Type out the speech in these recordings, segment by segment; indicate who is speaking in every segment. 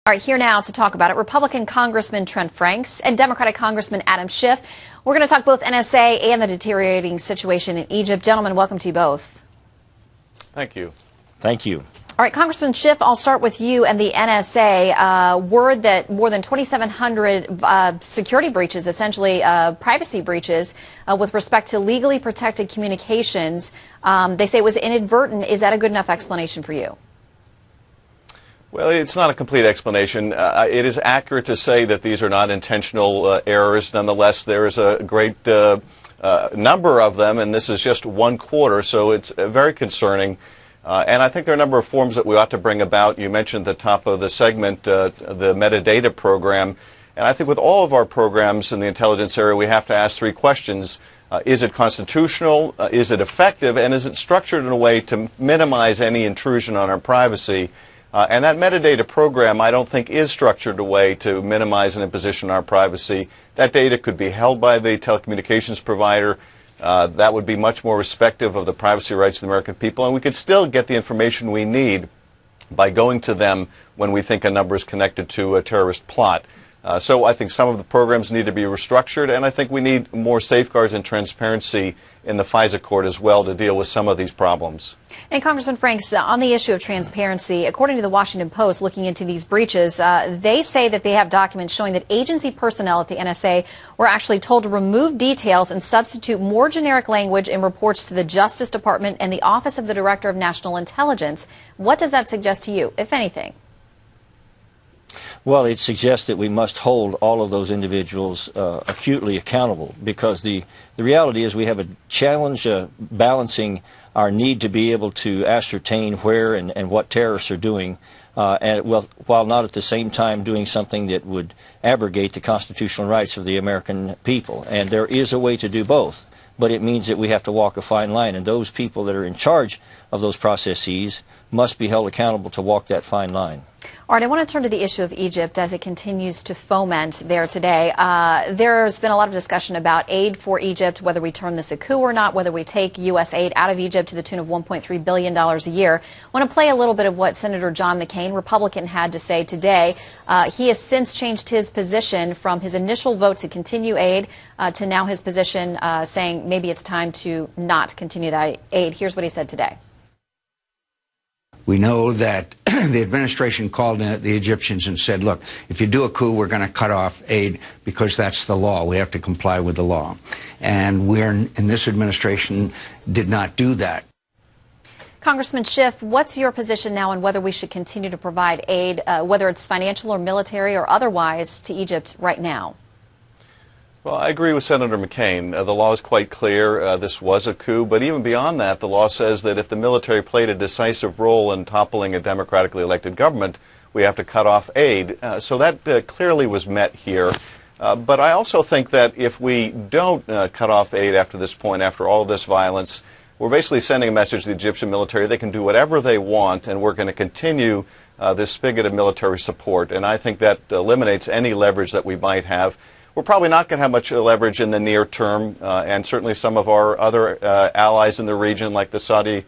Speaker 1: All right, here now to talk about it, Republican Congressman Trent Franks and Democratic Congressman Adam Schiff. We're going to talk both NSA and the deteriorating situation in Egypt. Gentlemen, welcome to you both.
Speaker 2: Thank you.
Speaker 3: Thank you.
Speaker 1: All right, Congressman Schiff, I'll start with you and the NSA. Word that more than 2,700 security breaches, essentially privacy breaches, with respect to legally protected communications. They say it was inadvertent. Is that a good enough explanation for you?
Speaker 2: Well, it's not a complete explanation. It is accurate to say that these are not intentional errors. Nonetheless, there is a great number of them, and this is just one quarter, so it's very concerning. And I think there are a number of forms that we ought to bring about. You mentioned at the top of the segment the metadata program. And I think with all of our programs in the intelligence area, we have to ask three questions. Is it constitutional? Is it effective? And is it structured in a way to minimize any intrusion on our privacy? And that metadata program, I don't think, is structured in a way to minimize an imposition on our privacy. That data could be held by the telecommunications provider. That would be much more respective of the privacy rights of the American people, and we could still get the information we need by going to them when we think a number is connected to a terrorist plot. So I think some of the programs need to be restructured, and I think we need more safeguards and transparency in the FISA court as well to deal with some of these problems.
Speaker 1: And Congressman Franks, on the issue of transparency, according to the Washington Post, looking into these breaches, they say that they have documents showing that agency personnel at the NSA were actually told to remove details and substitute more generic language in reports to the Justice Department and the Office of the Director of National Intelligence. What does that suggest to you, if anything?
Speaker 3: Well, it suggests that we must hold all of those individuals acutely accountable, because the reality is we have a challenge balancing our need to be able to ascertain where and what terrorists are doing, while not at the same time doing something that would abrogate the constitutional rights of the American people. And there is a way to do both, but it means that we have to walk a fine line, and those people that are in charge of those processes must be held accountable to walk that fine line.
Speaker 1: All right, I want to turn to the issue of Egypt as it continues to foment there today. There's been a lot of discussion about aid for Egypt, whether we term this a coup or not, whether we take U.S. aid out of Egypt to the tune of $1.3 billion a year. I want to play a little bit of what Senator John McCain, Republican, had to say today. He has since changed his position from his initial vote to continue aid to now his position saying maybe it's time to not continue that aid. Here's what he said today.
Speaker 4: We know that the administration called in the Egyptians and said, look, if you do a coup, we're going to cut off aid because that's the law. We have to comply with the law. And in this administration did not do that.
Speaker 1: Congressman Schiff, what's your position now on whether we should continue to provide aid, whether it's financial or military or otherwise, to Egypt right now?
Speaker 2: Well, I agree with Senator McCain. The law is quite clear. This was a coup. But even beyond that, the law says that if the military played a decisive role in toppling a democratically elected government, we have to cut off aid. So that clearly was met here. But I also think that if we don't cut off aid after this point, after all of this violence, we're basically sending a message to the Egyptian military. They can do whatever they want, and we're going to continue this spigot of military support. And I think that eliminates any leverage that we might have. We're probably not going to have much leverage in the near term, and certainly some of our other allies in the region, like the Saudi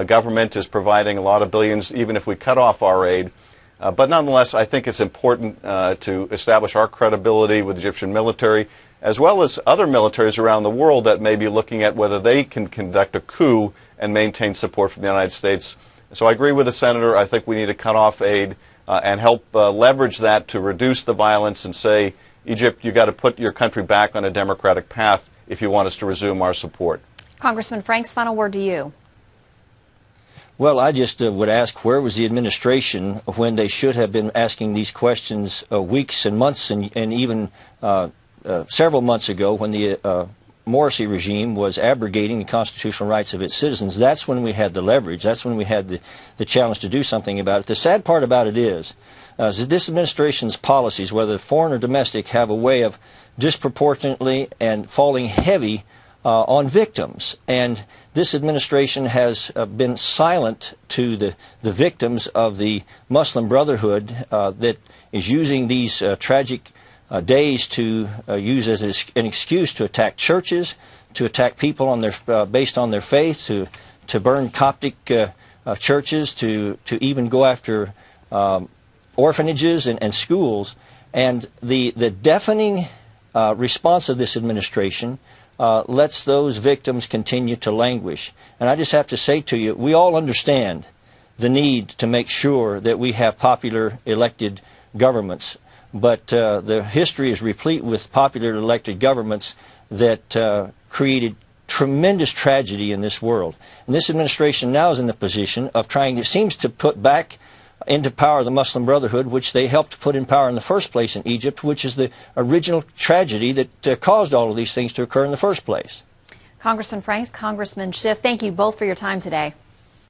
Speaker 2: government, is providing a lot of billions, even if we cut off our aid. But nonetheless, I think it's important to establish our credibility with the Egyptian military, as well as other militaries around the world that may be looking at whether they can conduct a coup and maintain support from the United States. So I agree with the senator. I think we need to cut off aid and help leverage that to reduce the violence and say, Egypt, you've got to put your country back on a democratic path if you want us to resume our support.
Speaker 1: Congressman Franks, final word to you.
Speaker 3: Well, I just would ask, where was the administration when they should have been asking these questions weeks and months and even several months ago, when the Morsi regime was abrogating the constitutional rights of its citizens? That's when we had the leverage. That's when we had the challenge to do something about it. The sad part about it is this administration's policies, whether foreign or domestic, have a way of disproportionately and falling heavy on victims. And this administration has been silent to the victims of the Muslim Brotherhood that is using these tragic days to use as an excuse to attack churches, to attack people on their based on their faith, to burn Coptic churches, to even go after orphanages and schools. And the deafening response of this administration lets those victims continue to languish. And I just have to say to you, we all understand the need to make sure that we have popular elected governments. But the history is replete with popular elected governments that created tremendous tragedy in this world. And this administration now is in the position of trying, it seems to put back into power the Muslim Brotherhood, which they helped put in power in the first place in Egypt, which is the original tragedy that caused all of these things to occur in the first place.
Speaker 1: Congressman Franks, Congressman Schiff, thank you both for your time today.